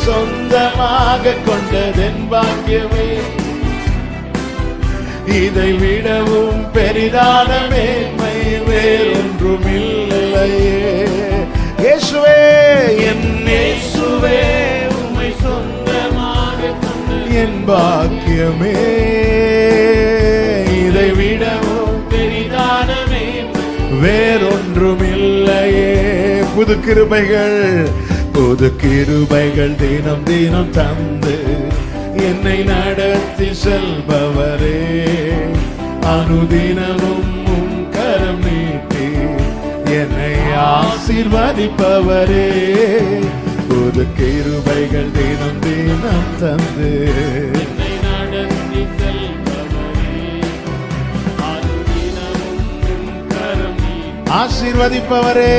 சொந்தமாக கொண்டதென் பாக்கியமே. இதை விடவும் பெரிதான மேன்மை வேறொன்றும் இல்லையே. இயேசுவே, என் இயேசுவே, உம்மை சொந்தமாக கொண்டதென் என் பாக்கியமே. இதை விடவும் பெரிதான மேன்மை வேறொன்றும் இல்லையே. புது கிருபைகள் புது கிருபைகள் தினம் தினம் தந்து என்னை நடத்தி செல்பவரே, அனுதினமும் உம் கரம் நீட்டி என்னை ஆசீர்வதிப்பவரே. புது கிருபைகள் தினம் தினம் தந்து என்னை நடத்தி செல்பவரே, அனுதினமும் உம் கரம் நீட்டி ஆசீர்வதிப்பவரே.